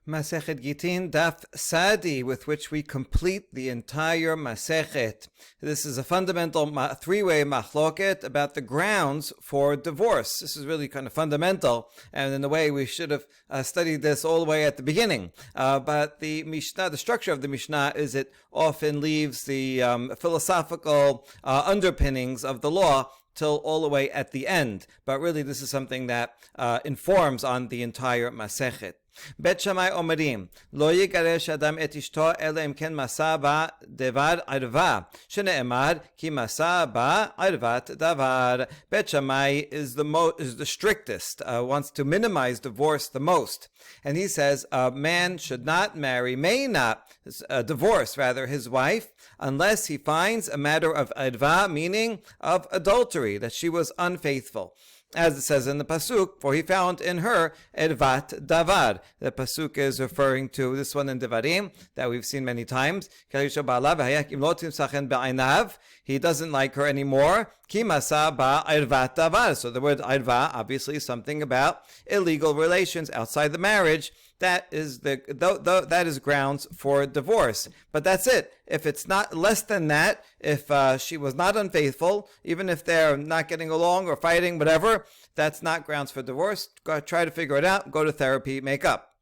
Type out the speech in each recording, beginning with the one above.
Masechet Gittin, Daf Sadi, with which we complete the entire Masechet. This is a fundamental three-way machloket about the grounds for divorce. This is really kind of fundamental, and in a way we should have studied this all the way at the beginning. But the Mishnah, the structure of the Mishnah is it often leaves the philosophical underpinnings of the law till all the way at the end. But really this is something that informs on the entire Masechet. Bet Shammai Omerim, Lo yigaresh Adam et ishto ela im ken masa ba devar arva, shene'emar ki masa ba arvat davar. Bet Shammai is the strictest, wants to minimize divorce the most, and he says a man should not marry, may not divorce rather his wife, unless he finds a matter of arva, meaning of adultery, that she was unfaithful. As it says in the pasuk, for he found in her ervat davar. The pasuk is referring to this one in Devarim that we've seen many times. He doesn't like her anymore. Ki masa ba ervat davar. So the word erva obviously is something about illegal relations outside the marriage. That is that is grounds for divorce. But that's it. If it's not less than that, if she was not unfaithful, even if they're not getting along or fighting, whatever, that's not grounds for divorce. Try to figure it out. Go to therapy, make up.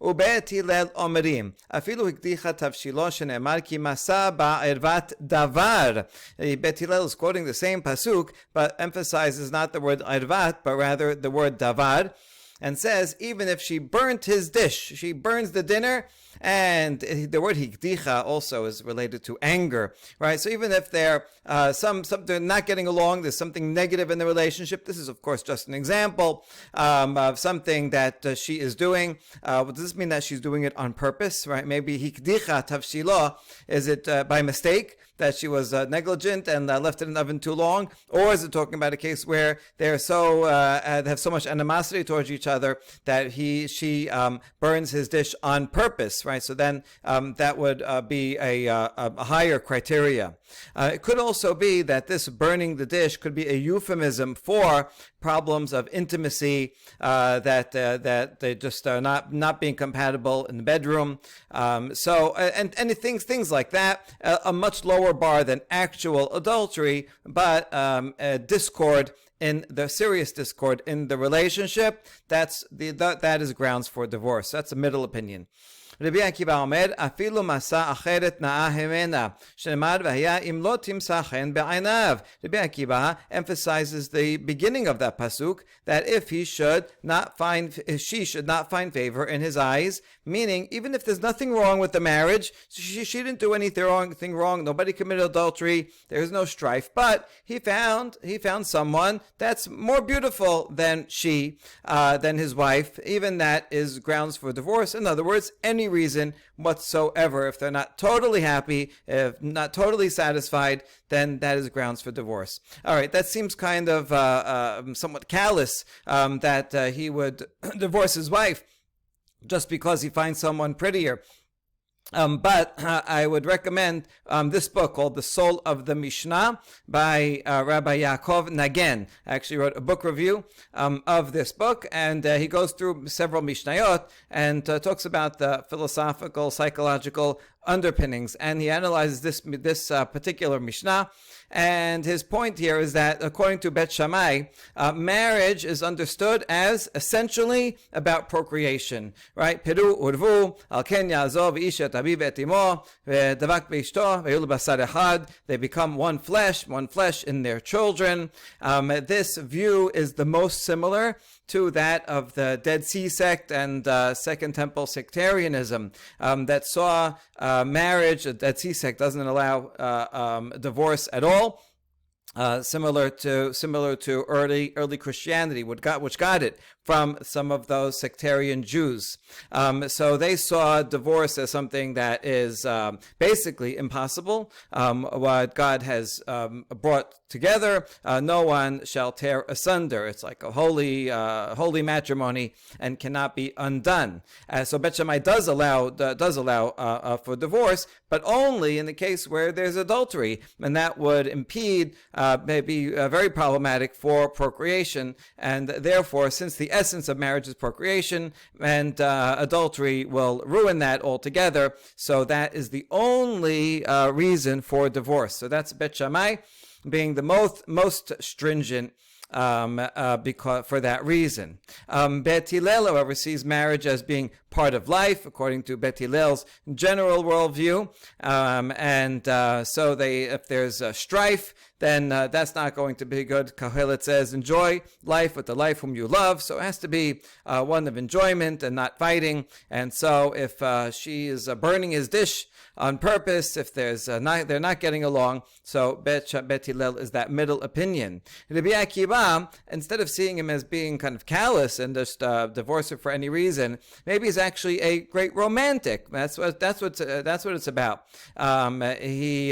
ובית הלל אומרים, אפילו הקדיחה תבשילו שנאמר כי מסע בה ערוות דבר. Bet Hillel is quoting the same pasuk, but emphasizes not the word arvat, but rather the word davar, and says even if she burnt his dish, she burns the dinner, and the word hikdicha also is related to anger, right? So even if they're they're not getting along, there's something negative in the relationship. This is of course just an example of something that she is doing. Does this mean that she's doing it on purpose, right? Maybe hikdicha tavshilo, is it by mistake that she was negligent and left it in the oven too long, or is it talking about a case where they're so they have so much animosity towards each other that she burns his dish on purpose, right? So then that would be a higher criteria. It could also be that this burning the dish could be a euphemism for problems of intimacy, that they just are not being compatible in the bedroom. And things like that, a much lower bar than actual adultery, but discord, in the serious discord in the relationship, that is grounds for divorce. That's a middle opinion. Rabbi Akiva Omer, afilu masa acheret na'a hemena, shenemar v'haya im lo timsa chen be'ainav. Rabbi Akiva emphasizes the beginning of that pasuk, that if she should not find favor in his eyes, meaning even if there's nothing wrong with the marriage, she didn't do anything wrong, nobody committed adultery, there's no strife, but he found someone that's more beautiful than than his wife. Even that is grounds for divorce. In other words, any reason whatsoever, if they're not totally happy, if not totally satisfied, then that is grounds for divorce. All right, that seems kind of somewhat callous, that he would divorce his wife just because he finds someone prettier. But I would recommend this book called The Soul of the Mishnah by Rabbi Yaakov Nagen. I actually wrote a book review of this book, and he goes through several Mishnayot and talks about the philosophical, psychological underpinnings, and he analyzes this particular Mishnah. And his point here is that according to Bet Shammai, marriage is understood as essentially about procreation, right? Peru urvu al ken yazov ishat aviv et imo ve'davak beishto ve'yul basar echad. They become one flesh in their children. This view is the most similar to that of the Dead Sea sect and Second Temple sectarianism, that saw marriage. The Dead Sea sect doesn't allow divorce at all. Similar to early Christianity, which got it from some of those sectarian Jews. So they saw divorce as something that is basically impossible. What God has brought together, no one shall tear asunder. It's like a holy matrimony and cannot be undone. So Bet Shammai does allow for divorce, but only in the case where there's adultery, and that would impede, may be very problematic for procreation, and therefore, since the essence of marriage is procreation, and adultery will ruin that altogether. So that is the only reason for divorce. So that's Bet Shammai being the most stringent because for that reason. Bet Hillel, however, sees marriage as being part of life, according to Bet Hillel's general worldview. So if there's strife, then that's not going to be good. Kohelet says, enjoy life with the life whom you love. So it has to be one of enjoyment and not fighting. And so if she is burning his dish on purpose, if they're not getting along, so Bet Hillel is that middle opinion. Rabbi Akiva, instead of seeing him as being kind of callous and just divorce her for any reason, maybe he's actually a great romantic. That's what it's about. Rabbi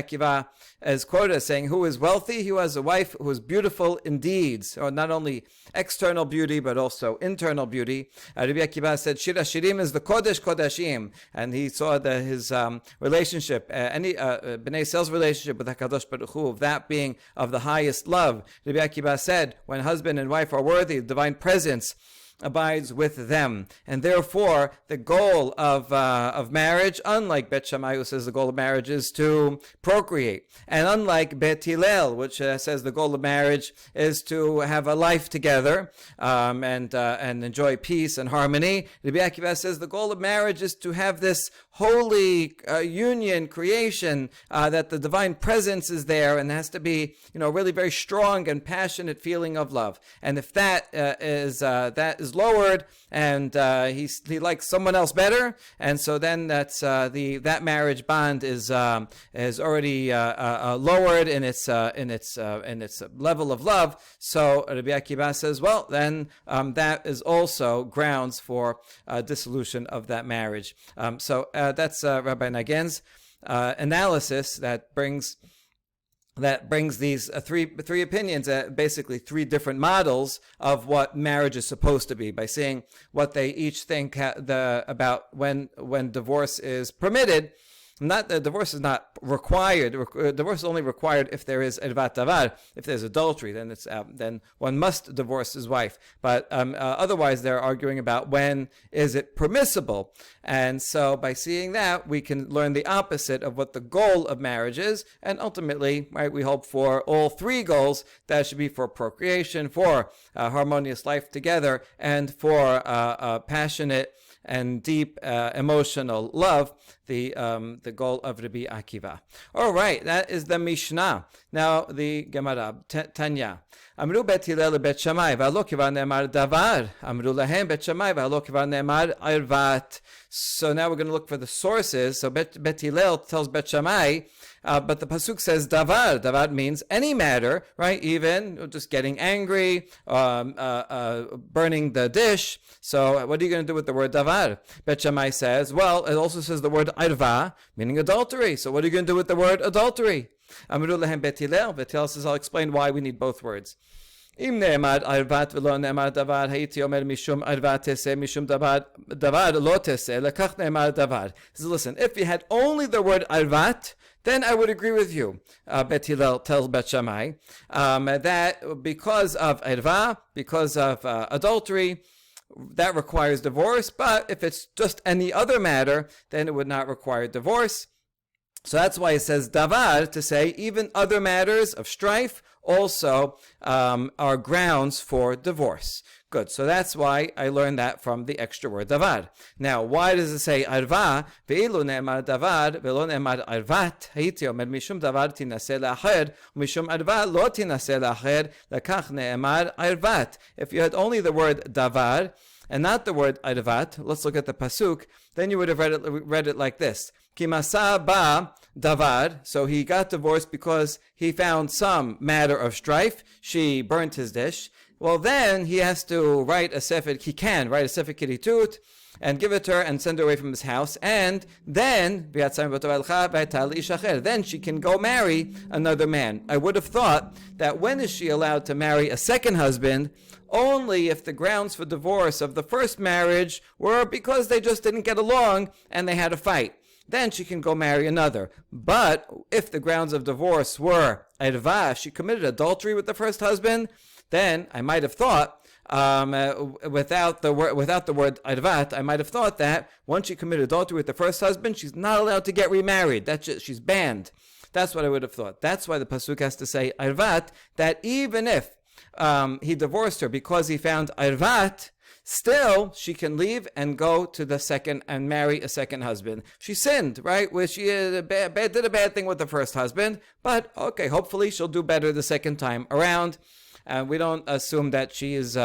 Akiva is quoted as saying, "Who is wealthy? Who has a wife who is beautiful in deeds, or not only external beauty but also internal beauty." Rabbi Akiva said, "Shir Hashirim is the Kodesh Kodashim," and he saw that his relationship, Bnei Yisrael's relationship with Hakadosh Baruch Hu, of that being of the highest love. Rabbi Akiva said, when husband and wife are worthy, the divine presence abides with them, and therefore the goal of marriage, unlike Bet Shammai, who says the goal of marriage is to procreate, and unlike Bet Hillel, which says the goal of marriage is to have a life together and enjoy peace and harmony, Rabbi Akiva says the goal of marriage is to have this holy union, creation, that the divine presence is there, and has to be, really very strong and passionate feeling of love. And if that is lowered, and he likes someone else better, and so then that's that marriage bond is already lowered in its level of love. So Rabbi Akiva says, well, then that is also grounds for dissolution of that marriage. So that's Rabbi Nagen's analysis that brings these three opinions, basically three different models of what marriage is supposed to be, by saying what they each think about when divorce is permitted. Not the divorce is not required. Divorce is only required if there is ervat davar. If there's adultery, then one must divorce his wife. But otherwise, they're arguing about when is it permissible. And so, by seeing that, we can learn the opposite of what the goal of marriage is. And ultimately, right, we hope for all three goals. That should be for procreation, for harmonious life together, and for passionate and deep emotional love, the goal of Rabbi Akiva. All right, that is the Mishnah. Now the Gemara, Tanya. Amru Bet Hillel Bet Shammai, v'alo kivar ne'emar davar. Amru lahem Bet Shammai, v'alo kivar ne'emar arvat. So now we're going to look for the sources. So Bet Hillel tells Bet Shammai, but the pasuk says davar. Davar means any matter, right? Even just getting angry, burning the dish. So what are you going to do with the word davar? Bet Shammai says, well, it also says the word arva, meaning adultery. So what are you going to do with the word adultery? Amru lahem Bet Hillel. Bet Hillel says, I'll explain why we need both words. Im ne'emad arvat v'lo ne'emad davar, hayiti omer mishum arvat teseh, mishum davar lo teseh, lekach ne'emad davar. So listen, if you had only the word arvat, then I would agree with you. Bet Hillel tells Bet Shammai that because of arva, because of adultery, that requires divorce. But if it's just any other matter, then it would not require divorce. So that's why it says davar, to say even other matters of strife also are grounds for divorce. Good. So that's why I learned that from the extra word davar. Now, why does it say arva? Ve'ilu ne'emar davar, ve'lo ne'emar arvat. Hayiti omer mishum davar tinaseh la'acher, mishum arva lo tinaseh la'acher, lekach ne'emar arvat. If you had only the word davar and not the word arvat, let's look at the pasuk, then you would have read it like this. Kimasa ba davar, so he got divorced because he found some matter of strife. She burnt his dish. Well, then he has to write a sefer. He can write a sefer kiritut and give it to her and send her away from his house. And then she can go marry another man. I would have thought that when is she allowed to marry a second husband? Only if the grounds for divorce of the first marriage were because they just didn't get along and they had a fight. Then she can go marry another. But if the grounds of divorce were erva, she committed adultery with the first husband, then I might have thought without the word arvat, I might have thought that once she committed adultery with the first husband, she's not allowed to get remarried. She's banned. That's what I would have thought. That's why the pasuk has to say arvat, that even if he divorced her because he found arvat, still she can leave and go to the second and marry a second husband. She sinned, right? Where she did a bad thing with the first husband, but okay, hopefully she'll do better the second time around. We don't assume that she is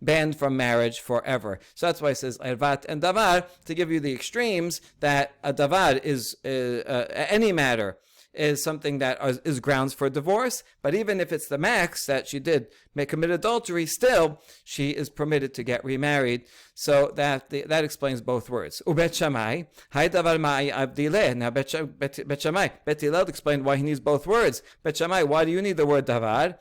banned from marriage forever. So that's why it says arvat and davar, to give you the extremes, that a davar is any matter is something that is grounds for divorce. But even if it's the max that she did commit adultery, still she is permitted to get remarried. So that explains both words. Ubet Shammai, hay davar ma'i abdileh. Now Bet Shammai, Bet Hillel explained why he needs both words. Bet Shammai, why do you need the word davar?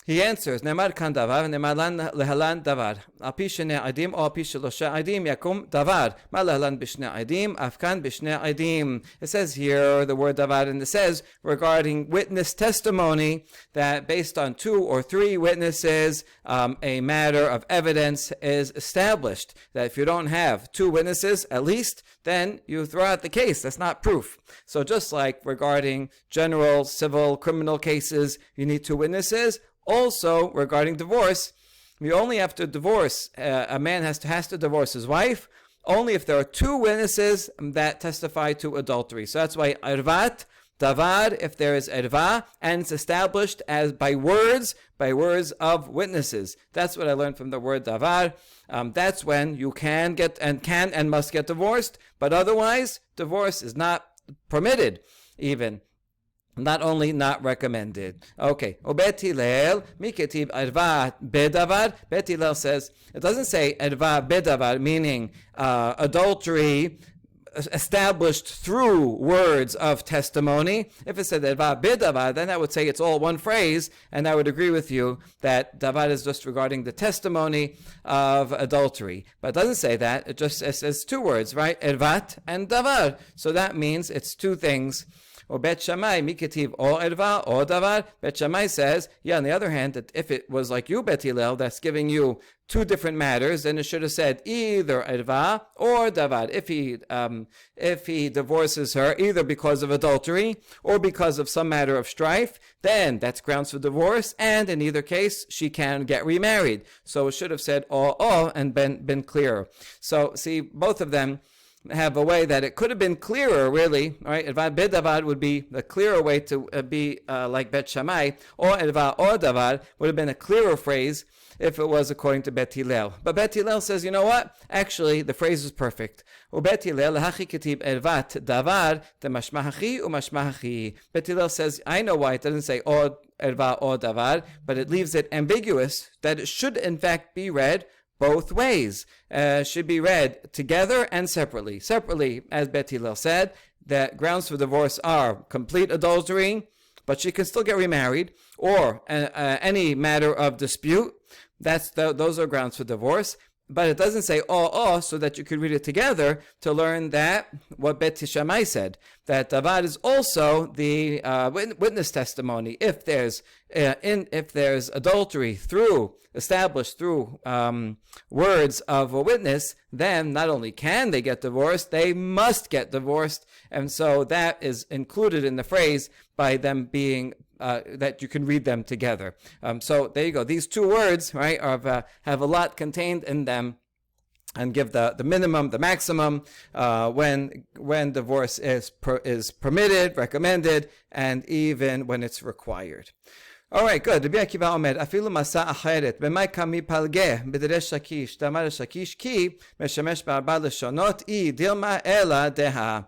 He answers, Nemar kan davar, nemar lan lehalan davar. Api shne adim, o api shelosha adim, yakum davar. Ma lehalan bishne adim, afkan bishne adim. It says here the word davar, and it says regarding witness testimony that based on 2 or 3 witnesses, a matter of evidence is established. That if you don't have 2 witnesses, at least, then you throw out the case. That's not proof. So just like regarding general, civil, criminal cases, you need 2 witnesses. Also, regarding divorce, you only have to divorce, a man has to divorce his wife only if there are 2 witnesses that testify to adultery. So that's why arvat, davar, if there is arva, and it's established as by words of witnesses. That's what I learned from the word davar. That's when you can and must get divorced, but otherwise, divorce is not permitted even. Not only not recommended. Okay. Bet Hillel, miketib arva bedavar. Bet Hillel says, it doesn't say arva bedavar, meaning adultery established through words of testimony. If it said arva bedavar, then I would say it's all one phrase, and I would agree with you that davar is just regarding the testimony of adultery. But it doesn't say that. It says 2 words, right? Ervat and davar. So that means it's 2 things. Or Bet Shammai, miketiv or erva or davar. Bet Shammai says, on the other hand, that if it was like you, Bet Hillel, that's giving you 2 different matters, then it should have said either erva or davar. If he divorces her either because of adultery or because of some matter of strife, then that's grounds for divorce, and in either case, she can get remarried. So it should have said or and been clearer. So see, both of them have a way that it could have been clearer, really, right? Erva bedavad would be the clearer way to be like Bet Shammai, or erva or davar would have been a clearer phrase if it was according to Bet Hillel. But Bet Hillel says, you know what? Actually, the phrase is perfect. Bet Hillel hachi ketib ervat davar temashmahachi umashmahachi. Bet Hillel says, I know why it doesn't say or erva or davar, but it leaves it ambiguous that it should in fact be read both ways. Should be read together and separately. Separately, as Bet Hillel said, that grounds for divorce are complete adultery, but she can still get remarried, or any matter of dispute. Those are grounds for divorce. But it doesn't say so that you could read it together to learn that what Bet Shammai said, that davar is also the witness testimony. If there's adultery established through words of a witness, then not only can they get divorced, they must get divorced. And so that is included in the phrase by them being that you can read them together. So there you go. These 2 words, right, have a lot contained in them, and give the minimum, the maximum, when divorce is permitted, recommended, and even when it's required. All right, good. Rabbi Akiva Omer, afilu masa acheret, b'may kami palgeh, b'deresh shakish, damar shakish ki, meshamesh ba'arba leshonot, I dilma ela deha.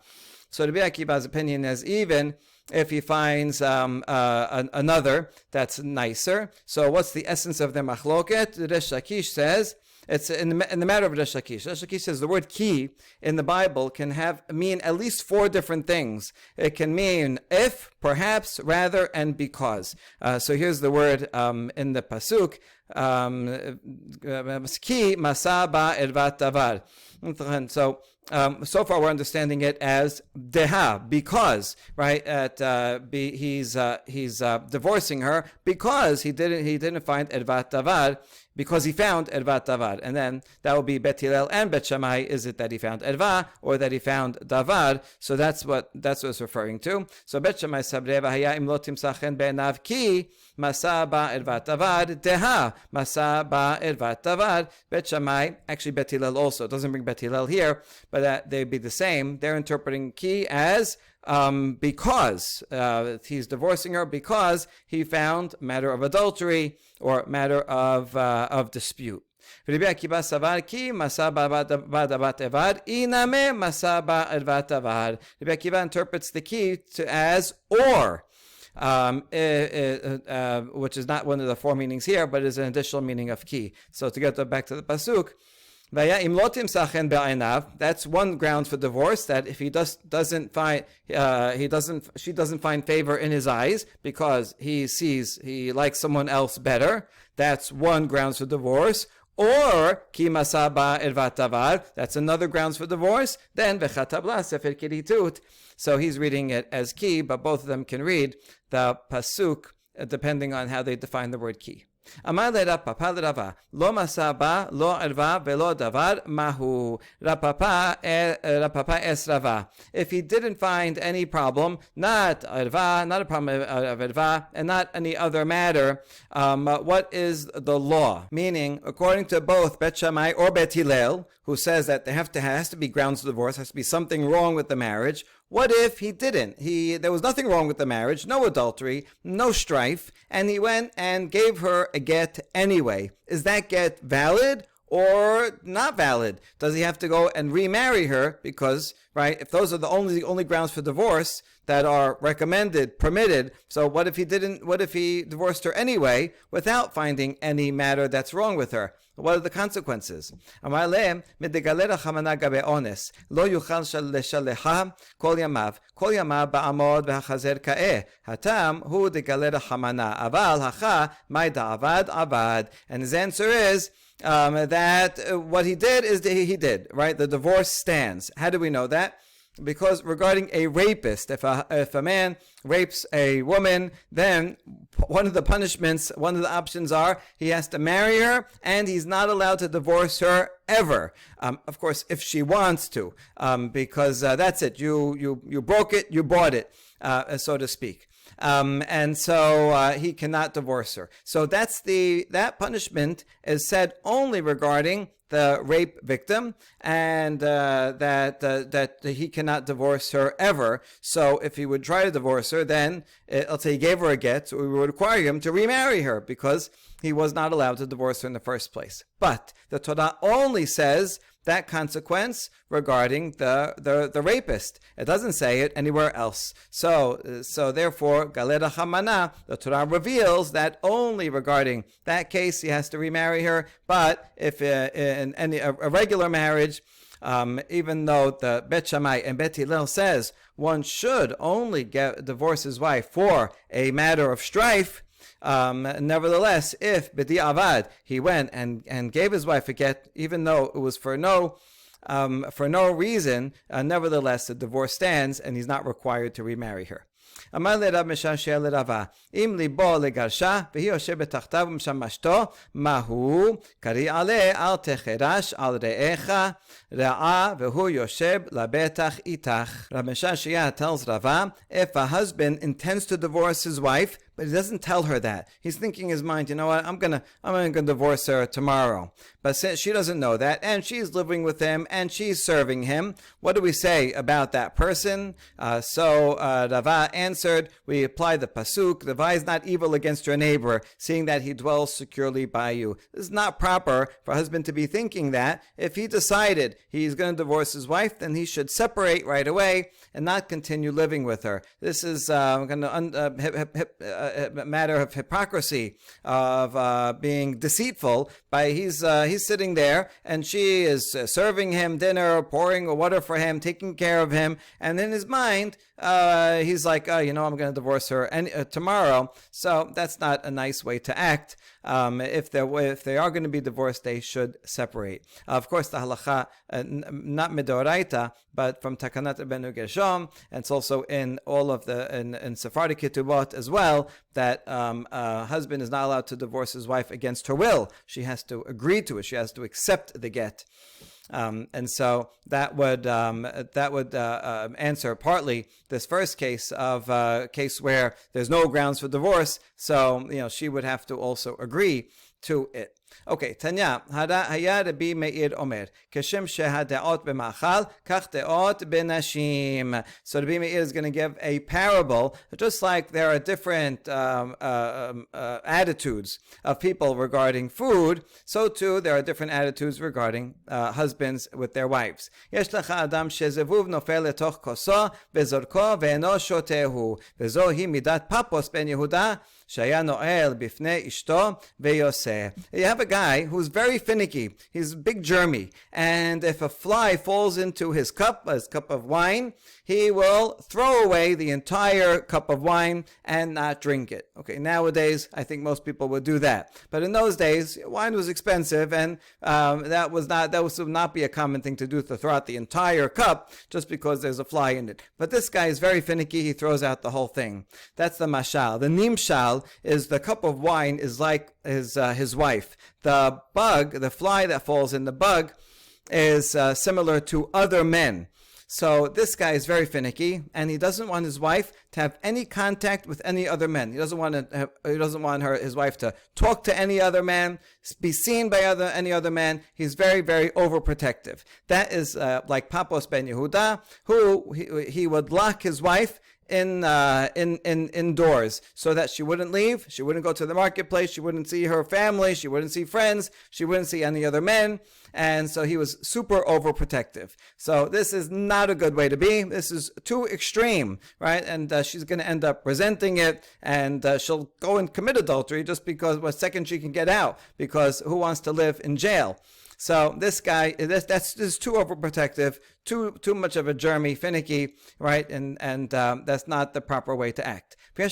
So Rabbi Akiva's opinion is even if he finds another that's nicer. So what's the essence of the machloket? The Resh Lakish says, it's in the matter of Resh Lakish. Resh Lakish says the word ki in the Bible can mean at least 4 different things. It can mean if, perhaps, rather, and because. So here's the word in the pasuk. Ki masa ba ervat davar. So so far we're understanding it as deha, because, right? He's divorcing her because he didn't find ervat davar, because he found ervat davar, and then that will be Bet Hillel and Bet Shammai. Is it that he found erva or that he found davar? So that's what it's referring to. So Bet Shammai sabreva haya im lo timsachen be'enav ki masa ba ervat davar deha masa ba ervat davar. Bet Shammai, actually Bet Hillel also, it doesn't bring Bet Hillel here, but they'd be the same. They're interpreting ki as because he's divorcing her because he found matter of adultery or matter of dispute. Rabbi Akiva savar ki masa ba davat evad iname masa ba ervat davar. Rabbi Akiva interprets the ki as or. Which is not one of the four meanings here, but is an additional meaning of ki. So to get back to the pasuk, that's one ground for divorce, that if he doesn't find she doesn't find favor in his eyes because he likes someone else better, that's one grounds for divorce. Or ki masaba ervat davar, that's another grounds for divorce. Then vechatabla sefer kiritut. So he's reading it as ki, but both of them can read the pasuk depending on how they define the word ki. Amar le Rav Papa le Rava, lo masaba, lo erva, velo davar, mahu. Rav Papa es Rava. If he didn't find any problem, not erva, not a problem of erva, and not any other matter, what is the law? Meaning, according to both Bet Shammai or Bet Hillel, who says that there has to be grounds of divorce, has to be something wrong with the marriage. What if he didn't? There was nothing wrong with the marriage, no adultery, no strife, and he went and gave her a get anyway. Is that get valid or not valid? Does he have to go and remarry her? Because, right, if those are the only grounds for divorce that are recommended, permitted, so what if he divorced her anyway without finding any matter that's wrong with her? What are the consequences? Amar lehem, midegalera chamana gabe ones, lo yuchal leshaleha kol yamav ba'amod v'hachazer ka'eh. Hatam hu degalera chamana, aval hacha may da'avad avad. And his answer is that what he did is that he did, right? The divorce stands. How do we know that? Because regarding a rapist, if a man rapes a woman, then one of the options are he has to marry her and he's not allowed to divorce her ever. Of course, if she wants to, because that's it. You broke it, you bought it, so to speak. And so he cannot divorce her. So that punishment is said only regarding the rape victim, and that he cannot divorce her ever. So if he would try to divorce her, then let's say he gave her a get, so we would require him to remarry her because he was not allowed to divorce her in the first place. But the Torah only says that consequence regarding the rapist. It doesn't say it anywhere else. So therefore, Galera Hamana, the Torah reveals that only regarding that case he has to remarry her. But if in a regular marriage, even though the Bet Shammai and Bet Hillel says one should only divorce his wife for a matter of strife, nevertheless, if B'di Avad, he went and gave his wife a get, even though it was for no reason, nevertheless the divorce stands and he's not required to remarry her. אמר לרב משעשע לרבה, אם ליבו לגרשה, והיא יושבת תחתיו ומשמשתו, מהו? קריא עליה, אל תחרש על רעך רעה, והוא יושב לבטח איתך. Rab Meshashia tells Rava, if a husband intends to divorce his wife, but he doesn't tell her that. He's thinking in his mind, you know what, I'm gonna divorce her tomorrow. But since she doesn't know that, and she's living with him, and she's serving him, what do we say about that person? So Rava answered, we apply the pasuk, the vie is not evil against your neighbor, seeing that he dwells securely by you. This is not proper for a husband to be thinking that. If he decided he's going to divorce his wife, then he should separate right away and not continue living with her. This is a matter of hypocrisy, of being deceitful. By he's sitting there and she is serving him dinner, pouring water for him, taking care of him, and in his mind he's like, I'm going to divorce her tomorrow. So that's not a nice way to act. if they are going to be divorced, they should separate. Of course, the halacha, not midoraita, but from Takanat Rabbeinu Gershom, and it's also in all of in Sephardic Ketubot as well, that a husband is not allowed to divorce his wife against her will. She has to agree to it. She has to accept the get. And so that would answer partly this first case of case where there's no grounds for divorce. So she would have to also agree to it. Okay, Tanya, haya Rabbi Meir Omer, Keshem shehadeot b'machal, kach deot b'nashim. So Rabbi Meir is going to give a parable, just like there are different attitudes of people regarding food, so too there are different attitudes regarding husbands with their wives. Yesh lecha adam shezevuv nofel letoch koso, vezorko ve'eno shotehu, vezohi midat papos ben Yehuda, shaya noel bifnei ishto ve'yoseh. You have a guy who's very finicky. He's a big germy. And if a fly falls into his cup of wine, he will throw away the entire cup of wine and not drink it. Okay, nowadays, I think most people would do that. But in those days, wine was expensive, and that would not be a common thing to do, to throw out the entire cup just because there's a fly in it. But this guy is very finicky. He throws out the whole thing. That's the mashal. The nimshal is the cup of wine is like his wife. The bug, the fly that falls in the bug, is similar to other men. So this guy is very finicky, and he doesn't want his wife to have any contact with any other men. He doesn't want his wife to talk to any other man, be seen by any other man. He's very, very overprotective. That is like Papos ben Yehuda, who he would lock his wife indoors so that she wouldn't leave, she wouldn't go to the marketplace, she wouldn't see her family, she wouldn't see friends, she wouldn't see any other men, and so he was super overprotective. So this is not a good way to be. This is too extreme, right? And she's going to end up resenting it, and she'll go and commit adultery just because what second she can get out, because who wants to live in jail? So this guy, that's too overprotective, too much of a germy, finicky, right? And that's not the proper way to act. You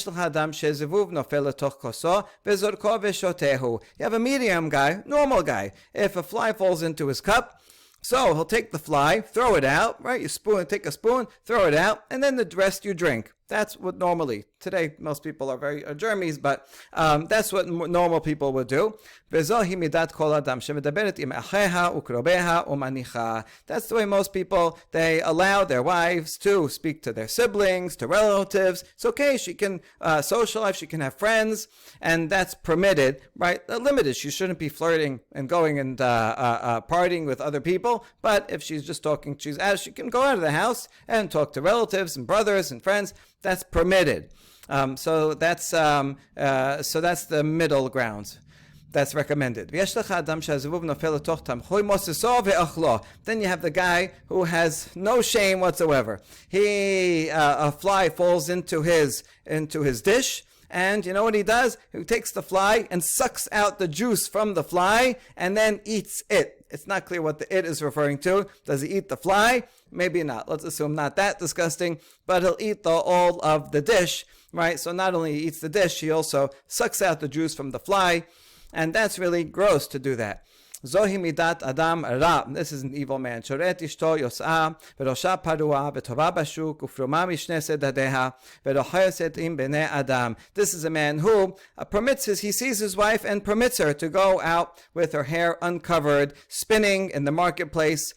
have a medium guy, normal guy. If a fly falls into his cup, so he'll take the fly, throw it out, right? Take a spoon, throw it out, and then the rest you drink. That's what normally, today most people are very germies, but that's what normal people would do. That's the way most people, they allow their wives to speak to their siblings, to relatives. It's okay, she can socialize, she can have friends, and that's permitted, right? Limited. She shouldn't be flirting and going and partying with other people, but if she's just talking, she can go out of the house and talk to relatives and brothers and friends. That's permitted. So that's the middle ground. That's recommended. Then you have the guy who has no shame whatsoever. A fly falls into his dish, and you know what he does? He takes the fly and sucks out the juice from the fly and then eats it. It's not clear what the it is referring to. Does he eat the fly? Maybe not. Let's assume not that disgusting, but he'll eat all of the dish, right? So not only he eats the dish, he also sucks out the juice from the fly, and that's really gross to do that. Zohi midat adam ra. This is an evil man. Shoret ishto yos'a, v'rosha parua, v'tova bashuk, ufruma mishne sedadeha, v'rochayoset im bnei adam. This is a man who he sees his wife and permits her to go out with her hair uncovered, spinning in the marketplace,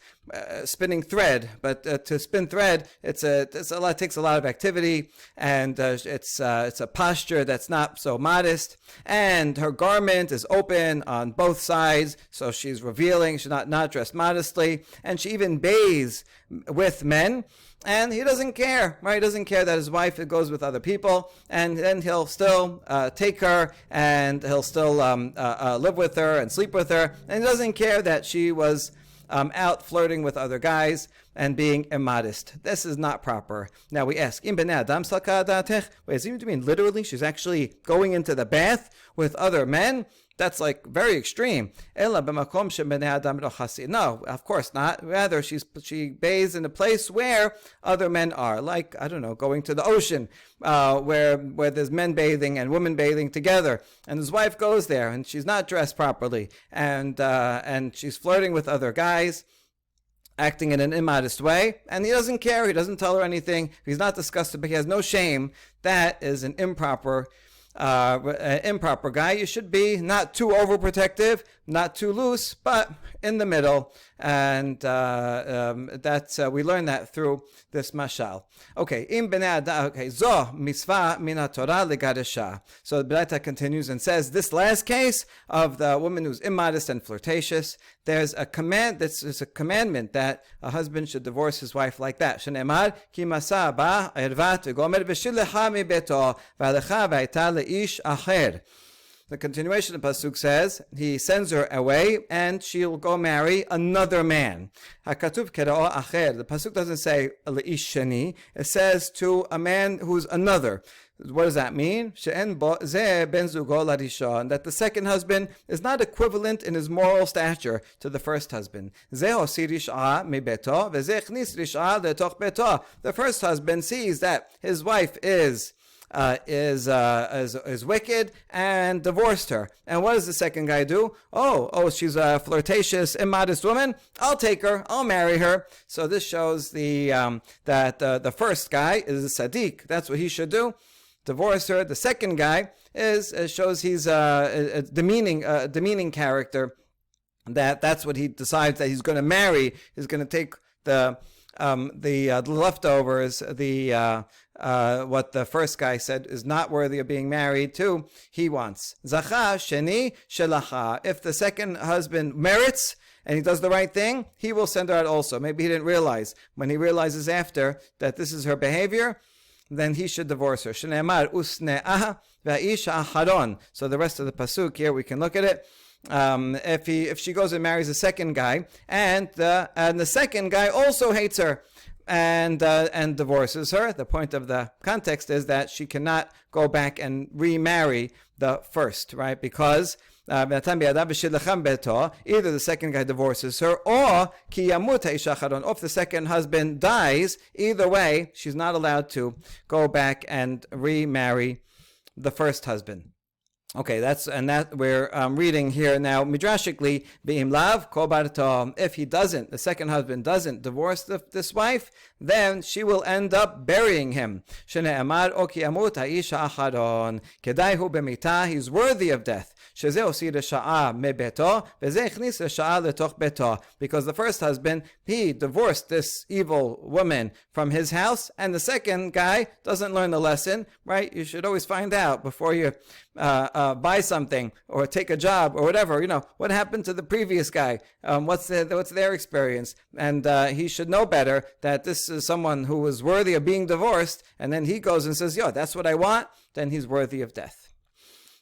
spinning thread. But to spin thread, it takes a lot of activity, and it's a posture that's not so modest. And her garment is open on both sides, so she's revealing. She's not dressed modestly, and she even bathes with men. And he doesn't care, right? He doesn't care that his wife goes with other people, and then he'll still take her, and he'll still live with her and sleep with her, and he doesn't care that she was out flirting with other guys and being immodest. This is not proper. Now we ask, wait, does it mean literally she's actually going into the bath with other men? That's like very extreme. No, of course not. Rather, she bathes in a place where other men are, like, I don't know, going to the ocean, where there's men bathing and women bathing together, and his wife goes there and she's not dressed properly, and she's flirting with other guys, acting in an immodest way, and he doesn't care. He doesn't tell her anything. He's not disgusted, but he has no shame. That is an improper guy. You should be not too overprotective, not too loose, but in the middle. And that's we learn that through this mashal. Okay, zo misva min Torah legadesha. So the Braita continues and says, this last case of the woman who's immodest and flirtatious, there's a command. That's a commandment that a husband should divorce his wife like that. Shenemar ki masa ba ervat gomer v'shilecha mi beto v'alecha v'ayta leish acher. The continuation of the pasuk says he sends her away and she'll go marry another man. Hakatuv kera'o acher. The pasuk doesn't say leish sheni. It says to a man who's another. What does that mean? She'en bo ze ben zugo larishon. That the second husband is not equivalent in his moral stature to the first husband. Ze hosi rish'a mi beto v'ze chnis rish'a letoch beto. The first husband sees that his wife is wicked and divorced her. And what does the second guy do? Oh, she's a flirtatious, immodest woman. I'll take her. I'll marry her. So this shows that the first guy is a tzaddik. That's what he should do. Divorce her. The second guy shows he's a demeaning character. That's what he decides that he's going to marry. He's going to take the leftovers, what the first guy said is not worthy of being married to, he wants. Zacha sheni shelacha. If the second husband merits and he does the right thing, he will send her out also. Maybe he didn't realize. When he realizes after that this is her behavior, then he should divorce her. Shne'emar usne'ah va'ish aharon. So the rest of the pasuk here, we can look at it. If she goes and marries a second guy, and the second guy also hates her and divorces her, the point of the context is that she cannot go back and remarry the first, right? Because either the second guy divorces her, or if the second husband dies. Either way, she's not allowed to go back and remarry the first husband. Okay, that we're reading here now. Midrashically, be'im lav kol barto. If he doesn't, the second husband doesn't divorce this wife, then she will end up burying him. Shene'amar o ki amut ha'ish ha'acharon kedai hu b'mita. He's worthy of death. Because the first husband, he divorced this evil woman from his house, and the second guy doesn't learn the lesson, right? You should always find out before you buy something or take a job or whatever. What happened to the previous guy? What's their experience? And he should know better that this is someone who is worthy of being divorced, and then he goes and says, that's what I want, then he's worthy of death.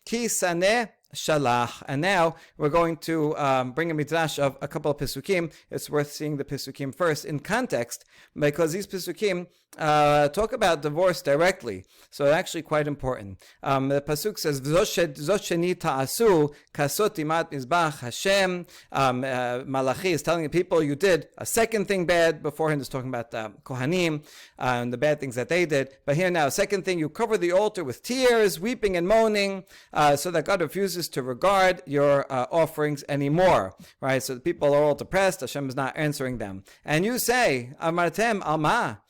Ki saneh shalach. And now we're going to bring a midrash of a couple of pisukim. It's worth seeing the pisukim first in context, because these pisukim talk about divorce directly. So it's actually quite important. The pasuk says, "Zot sheni ta'asu kasot imat mizbach Hashem." Malachi is telling the people, you did a second thing bad. Beforehand, it's talking about Kohanim and the bad things that they did. But here now, second thing, you cover the altar with tears, weeping and moaning, so that God refuses to regard your offerings anymore. Right? So the people are all depressed. Hashem is not answering them. And you say, "Amartem alma."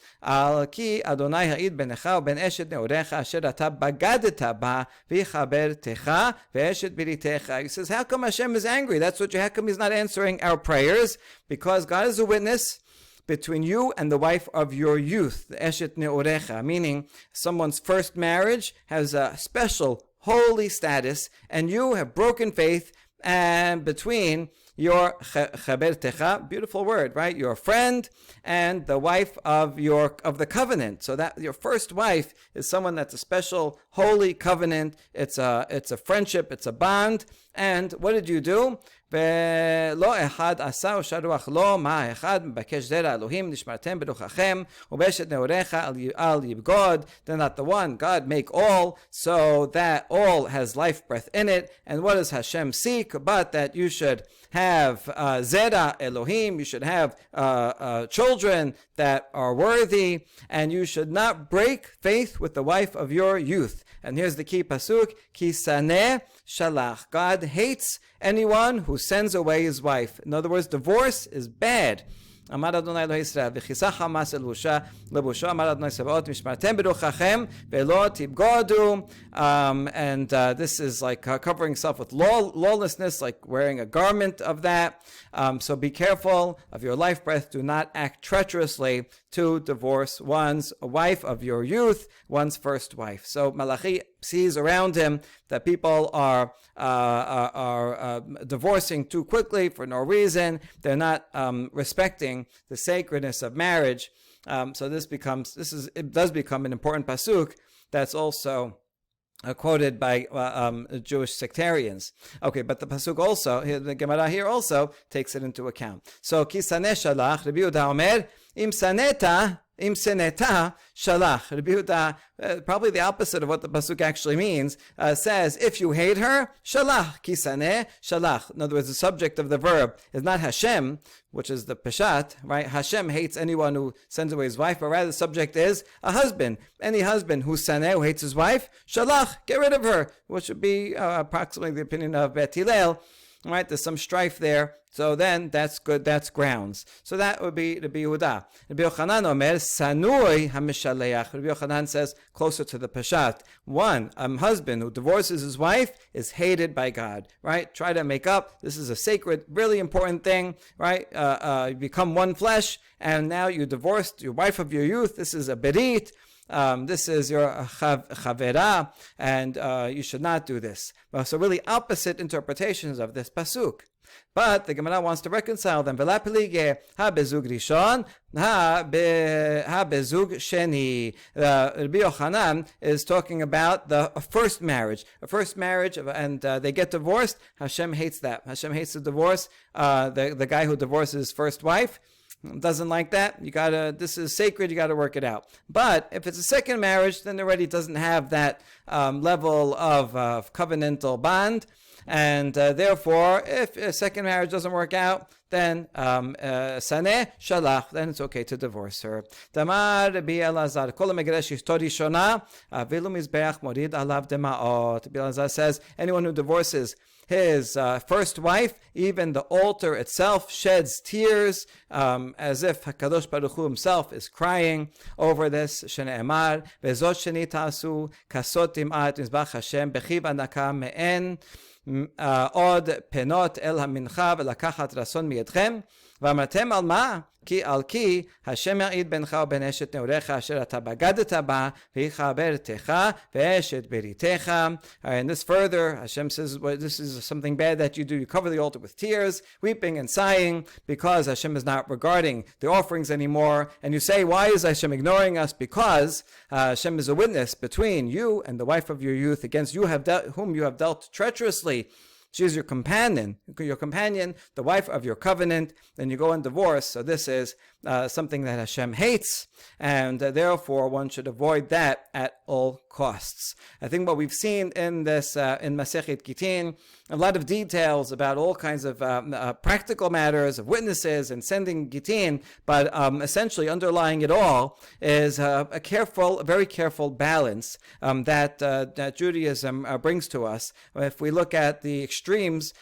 Ki Adonai ha'id benecha uben eshet neorecha asher ata bagadeta ba v'chabertecha ve'eshet biritecha. He says, how come Hashem is angry? How come He's not answering our prayers? Because God is a witness between you and the wife of your youth, the eshet neorecha, meaning someone's first marriage has a special holy status, and you have broken faith, and between your chabertecha, beautiful word, right? Your friend and the wife of the covenant. So that your first wife is someone that's a special holy covenant. It's a friendship. It's a bond. And what did you do? ולא אחד עשה או שרוח לו מה האחד מבקש זרע אלוהים נשמרתם ברוחכם ובאשת נעוריך אל יבגוד. Then not the one, God make all, so that all has life breath in it. And what does Hashem seek? But that you should have zera Elohim, you should have children that are worthy, and you should not break faith with the wife of your youth. And here's the key pasuk, ki saneh shalach. God hates anyone who sends away his wife. In other words, divorce is bad. אמר אדוני אלוהי ישראל, וכיסה חמס אל לבושו, אמר אדוני צבאות, משמרתם ברוחכם, ולא תבגודו. And this is like covering self with lawlessness, like wearing a garment of that. So be careful of your life breath. Do not act treacherously to divorce one's wife of your youth, one's first wife. So Malachi sees around him that people are divorcing too quickly for no reason. They're not respecting the sacredness of marriage. So it does become an important pasuk that's also quoted by Jewish sectarians. Okay, but the pasuk also, the Gemara here also takes it into account. So ki saneh shalach, Rabbi Yehuda omer, im seneta shalach. Rabbi Yehuda, probably the opposite of what the pasuk actually means, says, if you hate her, shalach, ki saneh shalach. In other words, the subject of the verb is not Hashem, which is the peshat, right? Hashem hates anyone who sends away his wife, but rather the subject is a husband. Any husband who's saneh, who hates his wife, shalach, get rid of her, which would be approximately the opinion of Bet Hillel. Right, there's some strife there, so then that's good, that's grounds. So that would be Rabbi Yehuda. Rabbi Yochanan omer, sanui hamishaleach. Rabbi Yochanan says, closer to the pashat, one, a husband who divorces his wife is hated by God, right? Try to make up. This is a sacred, really important thing, right? You become one flesh, and now you divorced your wife of your youth. This is a berit. This is your chavera, and you should not do this. So really opposite interpretations of this pasuk. But the Gemara wants to reconcile them. V'la pelige ha bezug rishon, ha bezug sheni. Rabbi Yochanan is talking about the first marriage. A first marriage, and they get divorced. Hashem hates that. Hashem hates the divorce. The guy who divorces his first wife doesn't like that. This is sacred, you gotta work it out. But if it's a second marriage, then already doesn't have that level of covenantal bond. And therefore, if a second marriage doesn't work out, then saneh shalach, then it's okay to divorce her. Damar Rabbi Elazar, kol megeresh ishto rishona, avilu mizbeach morid alav demaot. Rabbi Elazar says, anyone who divorces his first wife, even the altar itself sheds tears, as if HaKadosh Baruch Hu himself is crying over this. Shene'emar, vezot sheni ta'asu, kasot tim'at mizbach Hashem, bechiv anaka me'en, od penot el hamincha, velakachat rason mi'edchem, ואמרתם על מה? על כי השם יעיד בינך ובין אשת נעוריך אשר אתה בגדת בה והיא חברתך ואשת בריתך. And this further, Hashem says, well, this is something bad that you do. You cover the altar with tears, weeping and sighing, because Hashem is not regarding the offerings anymore. And you say, why is Hashem ignoring us? Because Hashem is a witness between you and the wife of your youth, against whom you have dealt treacherously. She is your companion, the wife of your covenant. Then you go and divorce. So this is something that Hashem hates, and therefore one should avoid that at all costs. I think what we've seen in this in Masechet Gittin, a lot of details about all kinds of practical matters of witnesses and sending Gittin, but essentially underlying it all is a very careful balance that Judaism brings to us. If we look at the extremes,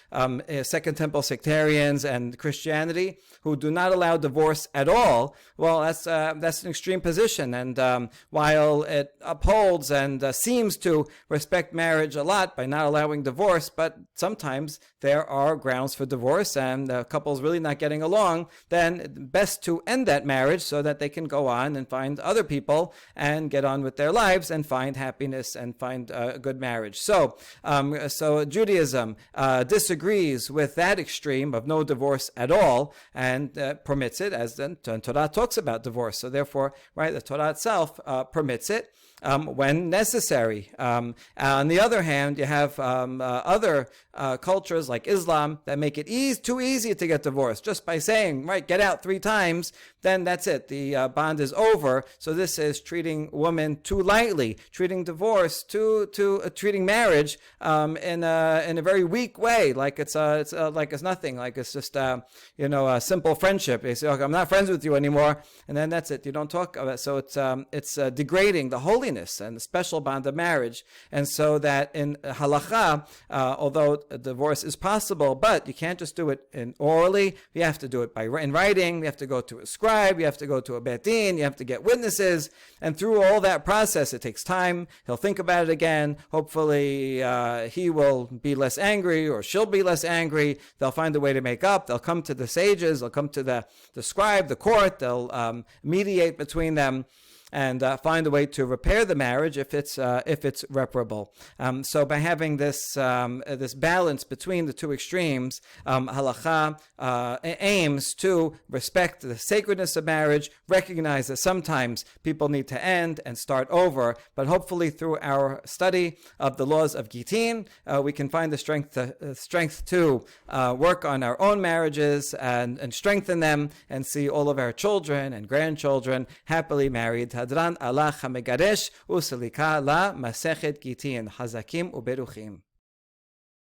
Second Temple sectarians and Christianity, who do not allow divorce at all, well, that's an extreme position. And while it upholds and seems to respect marriage a lot by not allowing divorce, but sometimes there are grounds for divorce and the couple's really not getting along, then best to end that marriage so that they can go on and find other people and get on with their lives and find happiness and find a good marriage. So Judaism disagrees with that extreme of no divorce at all, and permits it, as then Torah talks about divorce. So therefore, right, the Torah itself permits it. When necessary. On the other hand, you have other cultures like Islam that make it too easy to get divorced. Just by saying, right, get out 3 times, then that's it. The bond is over. So this is treating women too lightly, treating divorce, treating marriage in a very weak way, like it's nothing, like it's just a simple friendship. They say, okay, I'm not friends with you anymore, and then that's it. You don't talk about it. So it's degrading the holiness and the special bond of marriage. And so that in halacha, although divorce is possible, but you can't just do it orally. You have to do it in writing. You have to go to a scribe. You have to go to a bet din. You have to get witnesses. And through all that process, it takes time. He'll think about it again. Hopefully, he will be less angry, or she'll be less angry. They'll find a way to make up. They'll come to the sages. They'll come to the scribe, the court. They'll mediate between them and find a way to repair the marriage if it's reparable. So by having this balance between the two extremes, halacha aims to respect the sacredness of marriage, recognize that sometimes people need to end and start over, but hopefully through our study of the laws of Gittin, we can find the strength to work on our own marriages and strengthen them, and see all of our children and grandchildren happily married. Hadran Allah HaMegaresh Usalika La Masechet Gittin. Hazakim Uberuchim.